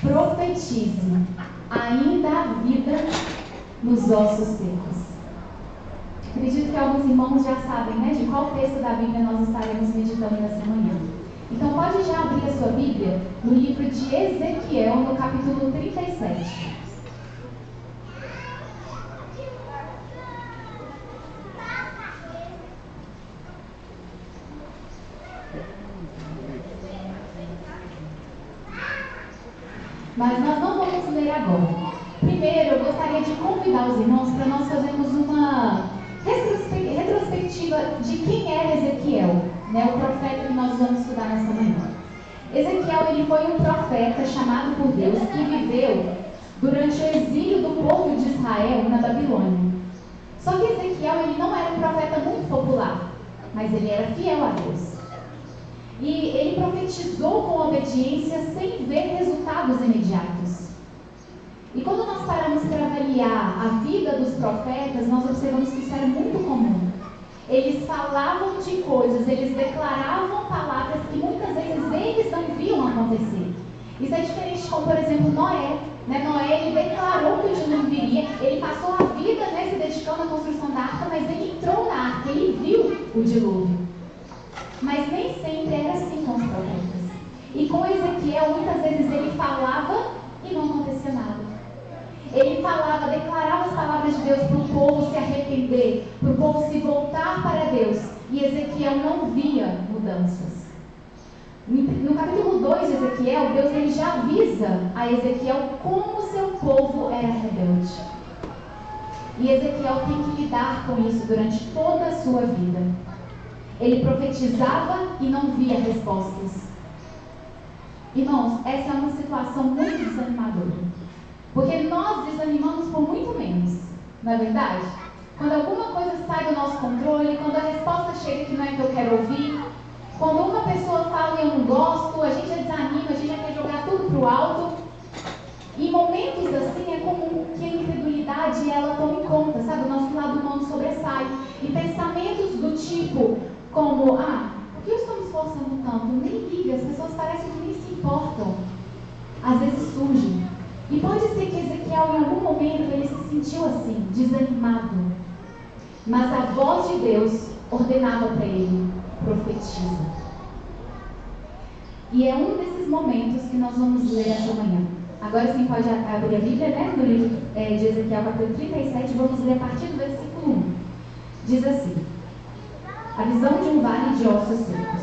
profetize, ainda há vida nos ossos secos. Acredito que alguns irmãos já sabem, né, de qual texto da Bíblia nós estaremos meditando nessa manhã. Então pode já abrir a sua Bíblia no livro de Ezequiel, no capítulo 37. Mas nós não vamos ler agora. Primeiro, eu gostaria de convidar os irmãos para nós fazermos uma retrospectiva de quem era Ezequiel, né, o profeta que nós vamos estudar nessa manhã. Ezequiel, ele foi um profeta chamado por Deus que viveu durante o exílio do povo de Israel na Babilônia. Só que Ezequiel, ele não era um profeta muito popular, mas ele era fiel a Deus. E ele profetizou com obediência sem ver resultados imediatos. E quando nós paramos para avaliar a vida dos profetas, nós observamos que isso era muito comum. Eles falavam de coisas, eles declaravam palavras que muitas vezes eles não viam acontecer. Isso é diferente como, por exemplo, Noé. Noé, ele declarou que o dilúvio viria, ele passou a vida se dedicando à construção da arca, mas ele entrou na arca, ele viu o dilúvio. Mas nem sempre era assim com os profetas. E com Ezequiel, muitas vezes ele falava e não acontecia nada. Ele falava, declarava as palavras de Deus para o povo se arrepender, para o povo se voltar para Deus. E Ezequiel não via mudanças. No capítulo 2 de Ezequiel, Deus ele já avisa a Ezequiel como o seu povo era rebelde. E Ezequiel tem que lidar com isso durante toda a sua vida. Ele profetizava e não via respostas. Irmãos, essa é uma situação muito desanimadora. Porque nós desanimamos por muito menos, não é verdade? Quando alguma coisa sai do nosso controle, quando a resposta chega que não é que eu quero ouvir, quando uma pessoa fala e eu não gosto, a gente já desanima, a gente já quer jogar tudo para o alto. E em momentos assim é comum que a incredulidade ela tome conta, sabe? O nosso lado humano sobressai. E pensamentos do tipo como, por que eu estou me esforçando tanto? Nem liga, as pessoas parecem que nem se importam. Às vezes surgem. E pode ser que Ezequiel em algum momento ele se sentiu assim, desanimado. Mas a voz de Deus ordenava para ele, profetiza. E é um desses momentos que nós vamos ler essa manhã. Agora sim pode abrir a Bíblia, no livro de Ezequiel, capítulo 37, vamos ler a partir do versículo 1. Diz assim: a visão de um vale de ossos secos.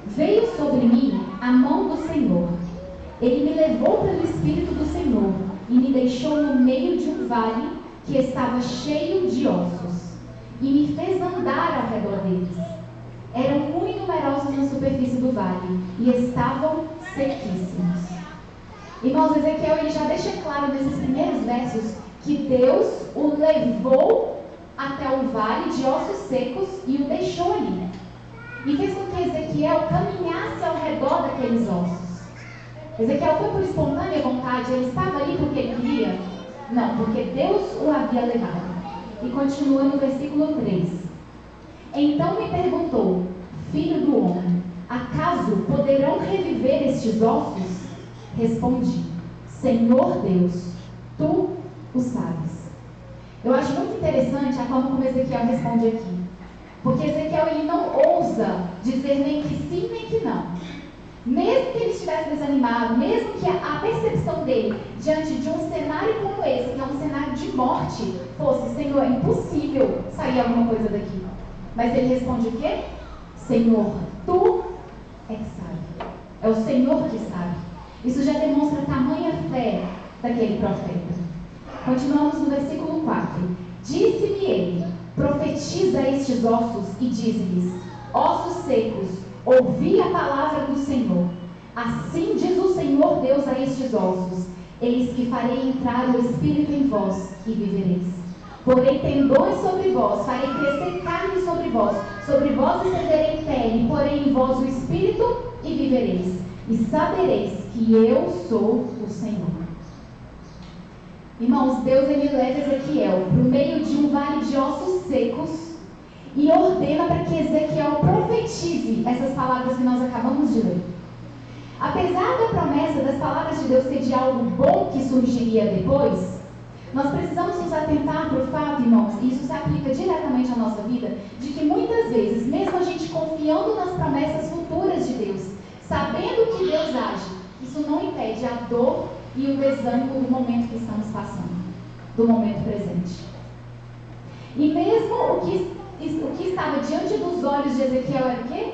Veio sobre mim a mão do Senhor. Ele me levou pelo Espírito do Senhor e me deixou no meio de um vale que estava cheio de ossos e me fez andar ao redor deles. Eram muito numerosos na superfície do vale e estavam sequíssimos. Irmãos, Ezequiel ele já deixa claro nesses primeiros versos que Deus o levou até o vale de ossos secos e o deixou ali. E fez com que Ezequiel caminhasse ao redor daqueles ossos. Ezequiel foi por espontânea vontade, ele estava ali porque ele queria? Não, porque Deus o havia levado. E continua no versículo 3. Então me perguntou, filho do homem, acaso poderão reviver estes ossos? Respondi, Senhor Deus, tu o sabes. Eu acho muito interessante a forma como Ezequiel responde aqui. Porque Ezequiel ele não ousa dizer nem que sim, nem que não. Mesmo que ele estivesse desanimado, mesmo que a percepção dele diante de um cenário como esse, que é um cenário de morte, fosse, Senhor, é impossível sair alguma coisa daqui. Mas ele responde o quê? Senhor, tu é que sabe. É o Senhor que sabe. Isso já demonstra a tamanha fé daquele profeta. Continuamos no versículo 4. Disse-me ele, profetiza a estes ossos e dize-lhes, ossos secos, ouvi a palavra do Senhor. Assim diz o Senhor Deus a estes ossos, eis que farei entrar o Espírito em vós e vivereis. Porei tendões sobre vós, farei crescer carne sobre vós estenderei pele, porei em vós o Espírito e vivereis. E sabereis que eu sou o Senhor. Irmãos, Deus ele leva Ezequiel para o meio de um vale de ossos secos e ordena para que Ezequiel profetize essas palavras que nós acabamos de ler. Apesar da promessa das palavras de de Deus ser de algo bom que surgiria depois, nós precisamos nos atentar para o fato, irmãos, e isso se aplica diretamente à nossa vida, de que muitas vezes, mesmo a gente confiando nas promessas futuras de Deus, sabendo que Deus age, isso não impede a dor e o desânimo do momento que estamos passando, do momento presente. E mesmo o que estava diante dos olhos de Ezequiel era o quê?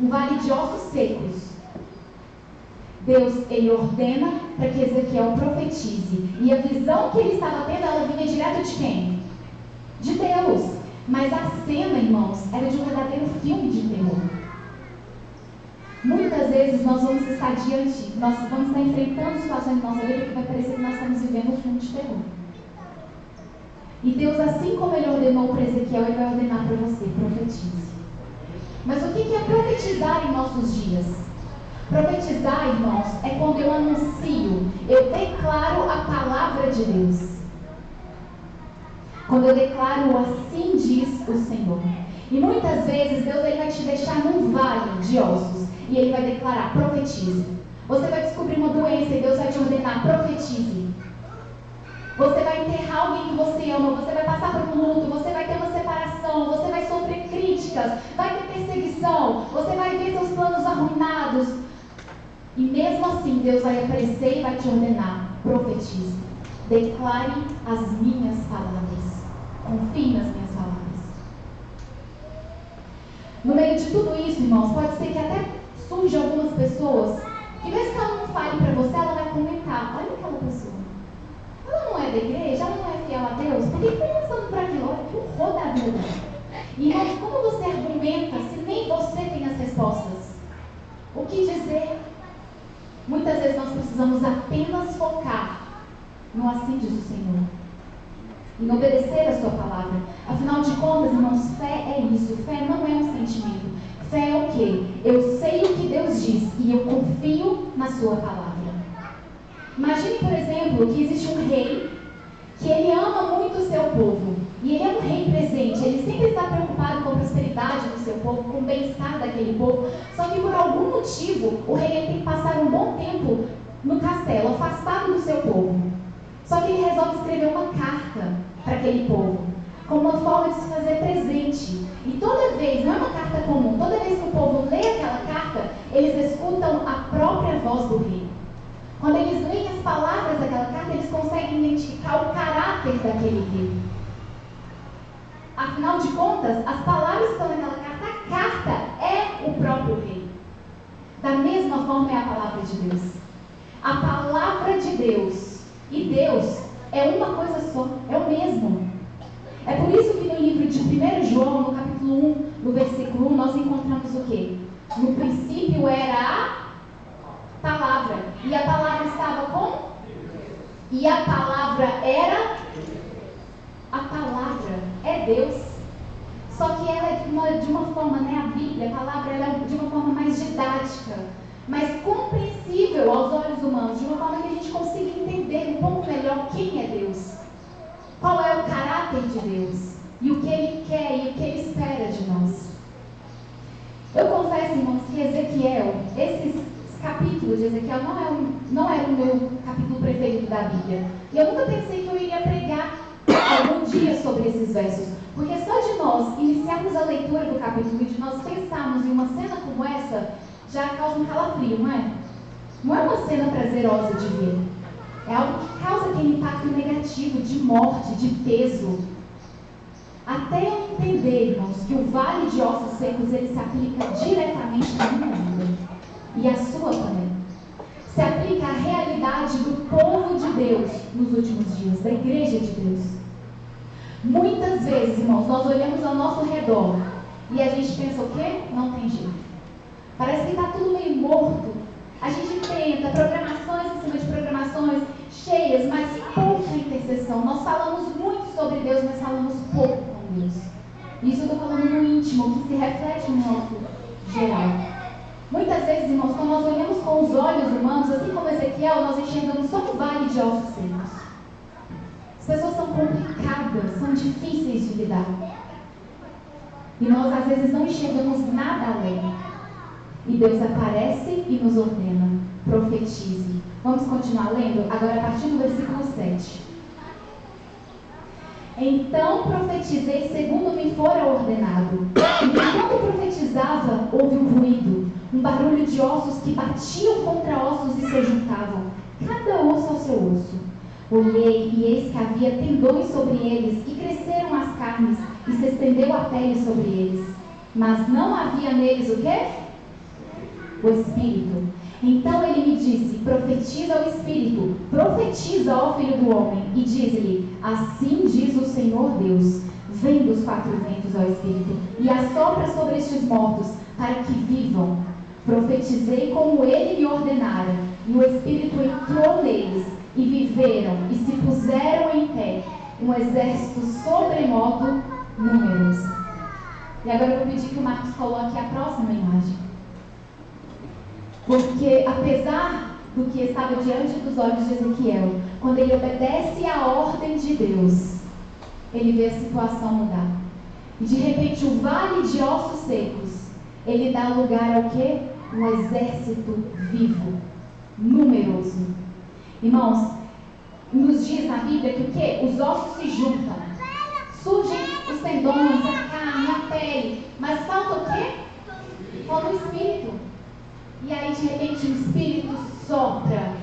Um vale de ossos secos. Deus, ele ordena para que Ezequiel profetize. E a visão que ele estava tendo, ela vinha direto de quem? De Deus. Mas a cena, irmãos, era de um verdadeiro filme de terror. Muitas vezes nós vamos estar enfrentando situações na nossa vida que vai parecer que nós estamos vivendo um filme de terror. E Deus, assim como ele ordenou para Ezequiel, ele vai ordenar para você, profetize. Mas o que é profetizar em nossos dias? Profetizar, irmãos, é quando eu anuncio, eu declaro a palavra de Deus. Quando eu declaro, assim diz o Senhor. E muitas vezes Deus, ele vai te deixar num vale de ossos e ele vai declarar, profetize. Você vai descobrir uma doença e Deus vai te ordenar, profetize. Você vai enterrar alguém que você ama, você vai passar por um luto, você vai ter uma separação, você vai sofrer críticas, vai ter perseguição, você vai ver seus planos arruinados. E mesmo assim, Deus vai aparecer e vai te ordenar, profetize. Declare as minhas palavras. Confie nas minhas palavras. No meio de tudo isso, irmãos, pode ser que até surjam algumas pessoas que mesmo que ela não fale para você, ela vai comentar, olha aquela pessoa. Ela não é da igreja, ela não é fiel a Deus, por que está passando por aquilo? Olha que horror da vida. E irmãos, como você argumenta se nem você tem as respostas? O que dizer? Muitas vezes nós precisamos apenas focar no assim diz o Senhor, em obedecer a sua palavra. Afinal de contas, irmãos, fé é isso. Fé não é um sentimento. Fé é o quê? Eu sei o que Deus diz e eu confio na sua palavra. Imagine, por exemplo, que existe um rei que ele ama muito o seu povo. E ele é um rei presente. Ele sempre está preocupado com a prosperidade do seu povo, com o bem-estar daquele povo. Só que por algum motivo, o rei ele tem que passar um bom tempo no castelo, afastado do seu povo. Só que ele resolve escrever uma carta para aquele povo, como uma forma de se fazer presente. E toda vez, não é uma carta comum, toda vez que o povo lê aquela carta, eles escutam a própria voz do rei. Quando eles leem as palavras daquela carta, eles conseguem identificar o caráter daquele rei. Afinal de contas, as palavras que estão naquela carta, a carta é o próprio rei. Da mesma forma é a palavra de Deus. A palavra de Deus e Deus é uma coisa só, é o mesmo. É por isso que no livro de 1 João, no capítulo 1, no versículo 1, nós encontramos o quê? No princípio era a palavra. E a palavra estava com? E a palavra era? A palavra é Deus. Só que ela é de uma forma, né? A Bíblia, a palavra, ela é de uma forma mais didática, mais compreensível aos olhos humanos, de uma forma que a gente consiga entender um pouco melhor quem é Deus. Qual é o caráter de Deus? E o que Ele quer e o que Ele espera de nós. Eu confesso, irmãos, que Ezequiel, esses capítulos de Ezequiel não era o meu capítulo preferido da Bíblia. E eu nunca pensei que eu iria pregar algum dia sobre esses versos. Porque só de nós iniciarmos a leitura do capítulo e de nós pensarmos em uma cena como essa, já causa um calafrio, não é? Não é uma cena prazerosa de ver. É algo que causa aquele impacto negativo de morte, de peso. Até eu entender, irmãos, que o vale de ossos secos ele se aplica diretamente na minha vida. E a sua também. Se aplica à realidade do povo de Deus nos últimos dias, da igreja de Deus. Muitas vezes, irmãos, nós olhamos ao nosso redor e a gente pensa o quê? Não tem jeito. Parece que está tudo meio morto. A gente tenta programações em cima de programações cheias, mas pouca intercessão. Nós falamos muito sobre Deus, mas falamos pouco com Deus. Isso eu estou falando no íntimo, que se reflete no nosso geral. Muitas vezes, irmãos, quando nós olhamos com os olhos humanos, assim como Ezequiel, nós enxergamos só um vale de ossos secos. As pessoas são complicadas, são difíceis de lidar. E nós, às vezes, não enxergamos nada além. E Deus aparece e nos ordena: profetize. Vamos continuar lendo? Agora a partir do versículo 7. Então profetizei segundo me fora ordenado. E enquanto profetizava, houve um ruído, um barulho de ossos que batiam contra ossos e se juntavam, cada osso ao seu osso. Olhei e eis que havia tendões sobre eles, e cresceram as carnes, e se estendeu a pele sobre eles. Mas não havia neles o quê? O Espírito. Então ele me disse: profetiza ao Espírito, profetiza, ó filho do homem, e diz-lhe: assim diz o Senhor Deus, vem dos quatro ventos, ó Espírito, e assopra sobre estes mortos, para que vivam. Profetizei como ele me ordenara, e o Espírito entrou neles, e viveram, e se puseram em pé, um exército sobremodo numeroso. E agora eu vou pedir que o Marcos coloque a próxima imagem. Porque apesar do que estava diante dos olhos de Ezequiel, quando ele obedece à ordem de Deus, ele vê a situação mudar. E de repente o vale de ossos secos, ele dá lugar ao quê? Um exército vivo, numeroso. Irmãos, nos diz na Bíblia que o quê? Os ossos se juntam, surgem os tendões, a carne, a pele, mas falta o quê? Falta o Espírito. E aí de repente o Espírito sopra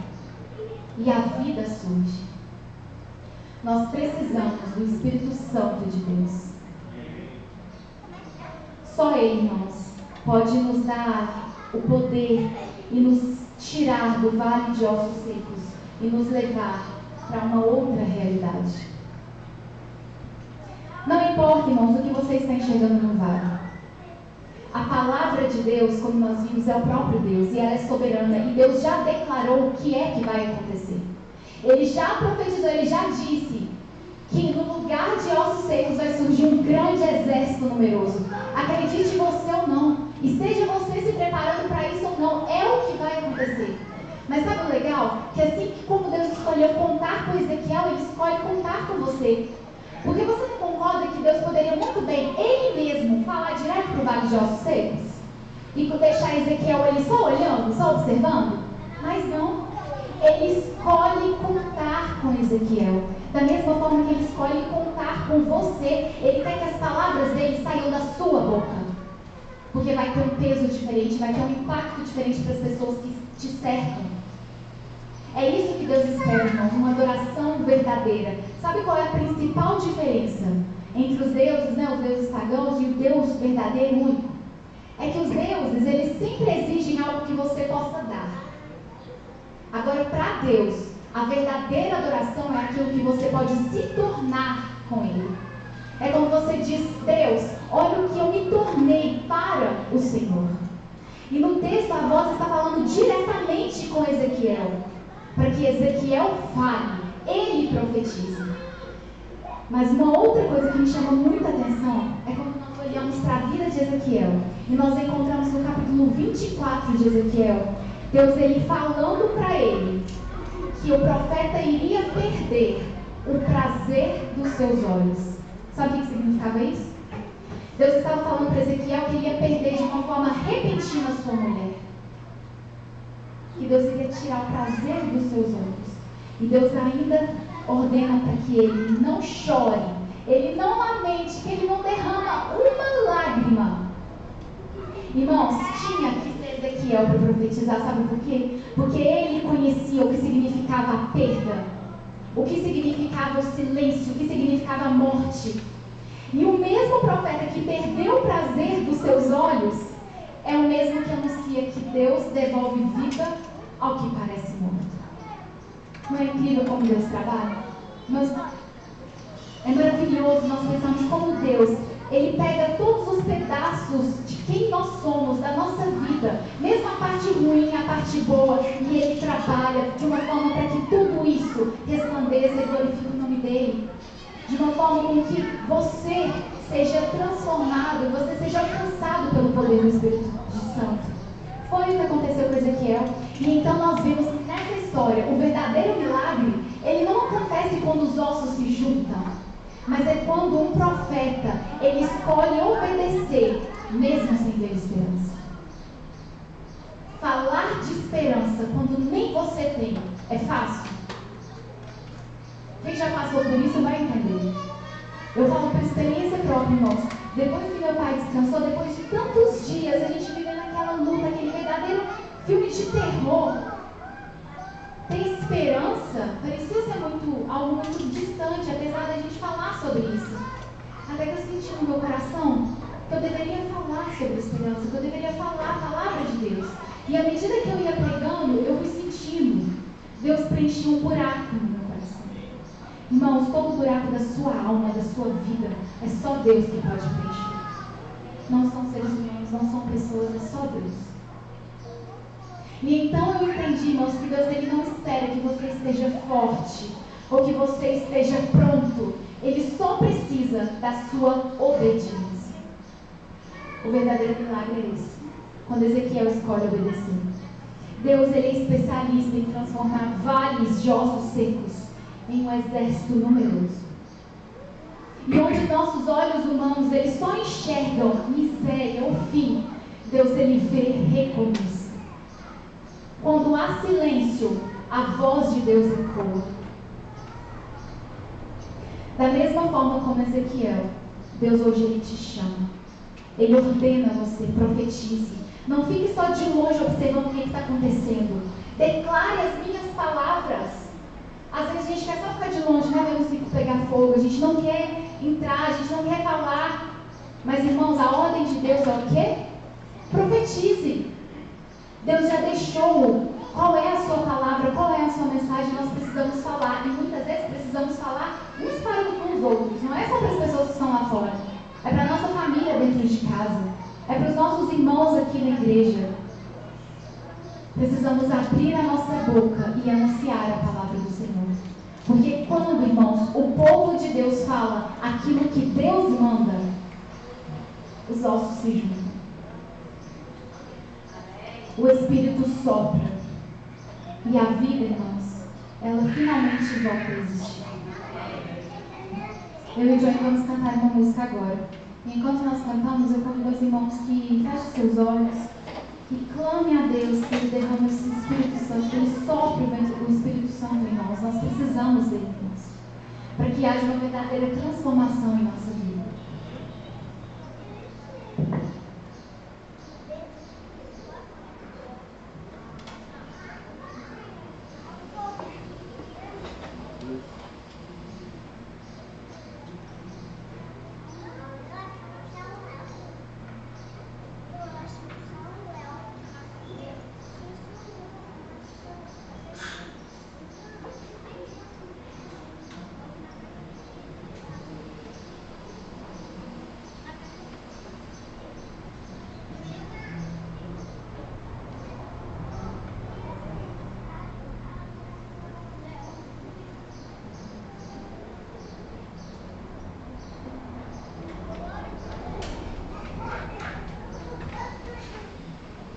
e a vida surge. Nós precisamos do Espírito Santo de Deus. Só Ele, irmãos, pode nos dar o poder e nos tirar do vale de ossos secos e nos levar para uma outra realidade. Não importa, irmãos, o que você está enxergando no vale. A palavra de Deus, como nós vimos, é o próprio Deus e ela é soberana. E Deus já declarou o que é que vai acontecer. Ele já profetizou, ele já disse que no lugar de ossos secos vai surgir um grande exército numeroso. Acredite você ou não, esteja você se preparando para isso ou não, é o que vai acontecer. Mas sabe o legal? Que assim como Deus escolheu contar com Ezequiel, Ele escolhe contar com você. Porque você não concorda que Deus poderia muito bem, Ele mesmo, falar direto para o vale de ossos secos? E deixar Ezequiel ele só olhando, só observando? Mas não. Ele escolhe contar com Ezequiel. Da mesma forma que Ele escolhe contar com você, Ele quer que as palavras dele saiam da sua boca. Porque vai ter um peso diferente, vai ter um impacto diferente para as pessoas que te cercam. É isso que Deus espera, irmãos, uma adoração verdadeira. Sabe qual é a principal diferença entre os deuses, né, os deuses pagãos e o Deus verdadeiro, único? É que os deuses, eles sempre exigem algo que você possa dar. Agora, para Deus, a verdadeira adoração é aquilo que você pode se tornar com Ele. É quando você diz: Deus, olha o que eu me tornei para o Senhor. E no texto a voz está falando diretamente com Ezequiel, para que Ezequiel fale, ele profetiza. Mas uma outra coisa que me chama muita atenção é quando nós olhamos para a vida de Ezequiel e nós encontramos no capítulo 24 de Ezequiel, Deus ele falando para ele que o profeta iria perder o prazer dos seus olhos. Sabe o que significava isso? Deus estava falando para Ezequiel que ele ia perder de uma forma repentina sua mulher. Que Deus iria tirar o prazer dos seus olhos. E Deus ainda ordena para que ele não chore, ele não lamente, que ele não derrama uma lágrima. Irmãos, tinha que ser Ezequiel para profetizar, sabe por quê? Porque ele conhecia o que significava a perda, o que significava o silêncio, o que significava a morte. E o mesmo profeta que perdeu o prazer dos seus olhos é o mesmo que anuncia que Deus devolve vida ao que parece morto. Não é incrível como Deus trabalha? Mas é maravilhoso nós pensarmos como Deus, Ele pega todos os pedaços de quem nós somos, da nossa vida, mesmo a parte ruim, a parte boa, e Ele trabalha de uma forma para que tudo isso resplandeça e glorifique o nome dEle. De uma forma com que você seja transformado, você seja alcançado pelo poder do Espírito Santo. Foi o que aconteceu com Ezequiel. E então nós vimos que nessa história, o verdadeiro milagre, ele não acontece quando os ossos se juntam, mas é quando um profeta, ele escolhe obedecer, mesmo sem ter esperança. falar de esperança quando nem você tem é fácil? Quem já passou por isso vai entender. Eu falo por experiência própria, irmãos. Depois que meu pai descansou, depois de tantos dias, a gente vivendo aquela luta, aquele verdadeiro filme de terror. Ter esperança parecia ser algo muito distante, apesar da gente falar sobre isso. Até que eu senti no meu coração que eu deveria falar sobre esperança, que eu deveria falar a palavra de Deus. E à medida que eu ia pregando, eu fui sentindo Deus preencher um buraco no meu coração. Irmãos, todo buraco da sua alma, da sua vida, é só Deus que pode preencher. Não são seres humanos, não são pessoas, é só Deus. E então eu entendi, irmãos, que Deus ele não espera que você esteja forte ou que você esteja pronto. Ele só precisa da sua obediência. O verdadeiro milagre é esse. Quando Ezequiel escolhe obedecer. Deus ele é especialista em transformar vales de ossos secos em um exército numeroso. E onde nossos olhos humanos eles só enxergam miséria ou fim, Deus ele vê recomeço. Quando há silêncio, a voz de Deus ecoa. Da mesma forma como Ezequiel, Deus hoje ele te chama. Ele ordena você, profetize. Não fique só de longe observando o que está acontecendo. Declare as minhas palavras. Às vezes a gente quer só ficar de longe, né? Vendo o circo pegar fogo. A gente não quer entrar, a gente não quer falar. Mas, irmãos, a ordem de Deus é o quê? Profetize. Deus já deixou qual é a sua palavra, qual é a sua mensagem. Nós precisamos falar. E muitas vezes precisamos falar uns para com os outros. Não é só para as pessoas que estão lá fora. É para a nossa família dentro de casa. É para os nossos irmãos aqui na igreja. Precisamos abrir a nossa boca e anunciar a palavra do Senhor. Porque quando, irmãos, o povo de Deus fala aquilo que Deus manda, os ossos se juntam. O Espírito sopra. E a vida, irmãos, ela finalmente volta a existir. Eu e o Johnny vamos cantar uma música agora. E enquanto nós cantamos, eu convido os irmãos que fechem seus olhos e clame a Deus que Ele derrame esse Espírito Santo, que Ele sopre o Espírito Santo em nós. Nós precisamos dele, irmãos, para que haja uma verdadeira transformação em nossa vida.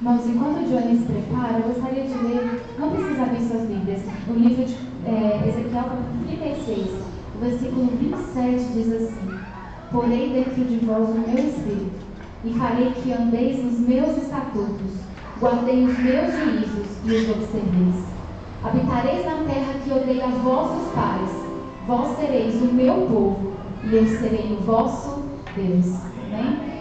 Irmãos, enquanto o Johnny se prepara, eu gostaria de ler, não precisa abrir suas Bíblias, o livro de Ezequiel, capítulo 36, o versículo 27 diz assim: Porei dentro de vós o meu espírito, e farei que andeis nos meus estatutos, guardei os meus juízos e os observeis. Habitareis na terra que eu dei a vossos pais, vós sereis o meu povo, e eu serei o vosso Deus. Amém?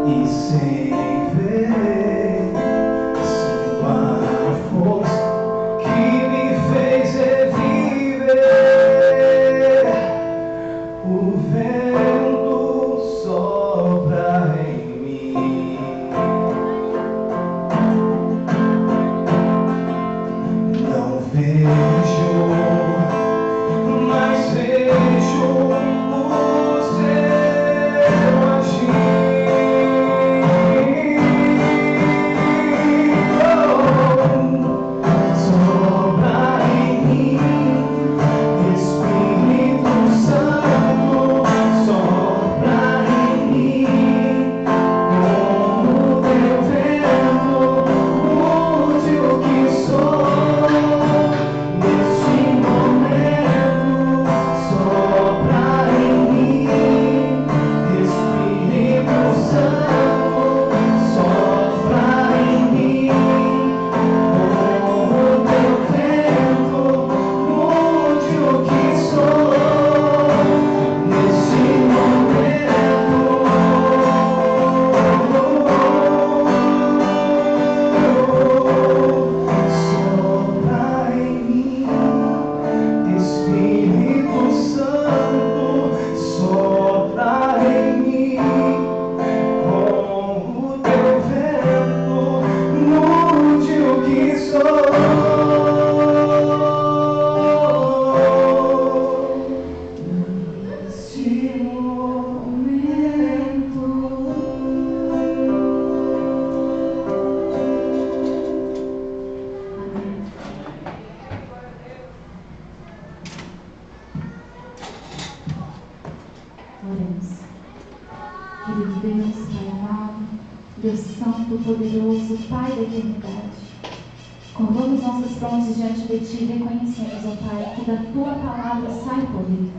e sem ver, sinto a força que me fez reviver. O vento sopra em mim, não vejo, mas vejo o seu agir. Sopra em mim, Espírito Santo, sopra em mim, como teu vento, mude o que sou. Neste momento, sopra em mim, Espírito Santo, sopra em mim, como teu vento, mude o que sou. Neste momento, sopra em mim, Espírito Santo, sopra em mim, com o teu vento, mude o que sou. Neste momento, Amém. Oremos. Querido Deus, Pai amado, Deus Santo, Poderoso, Pai da eternidade, curvamos nossas frontes diante de Ti e reconhecemos, ó Pai, que da Tua palavra sai poder.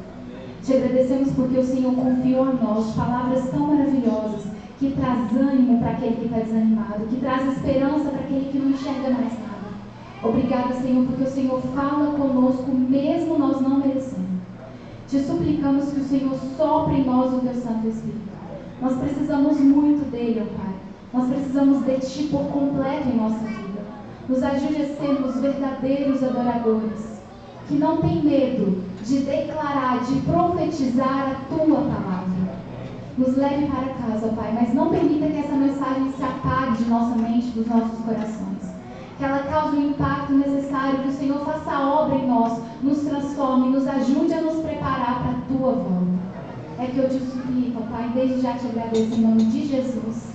Te agradecemos porque o Senhor confiou a nós palavras tão maravilhosas que traz ânimo para aquele que está desanimado, que traz esperança para aquele que não enxerga mais nada. Obrigada, Senhor, porque o Senhor fala conosco mesmo nós não merecendo. Te suplicamos que o Senhor sopre em nós o Teu Santo Espírito. Nós precisamos muito dele, ó Pai. Nós precisamos de Ti por completo em nossa vida. Nos ajude a sermos verdadeiros adoradores, que não tem medo de declarar, de profetizar a Tua palavra. Nos leve para casa, ó Pai, mas não permita que essa mensagem se apague de nossa mente, dos nossos corações. Que ela cause o impacto necessário, que o Senhor faça a obra em nós, nos transforme, nos ajude a nos preparar para a Tua volta. É que eu te suplico, ó Pai, desde já te agradeço em nome de Jesus.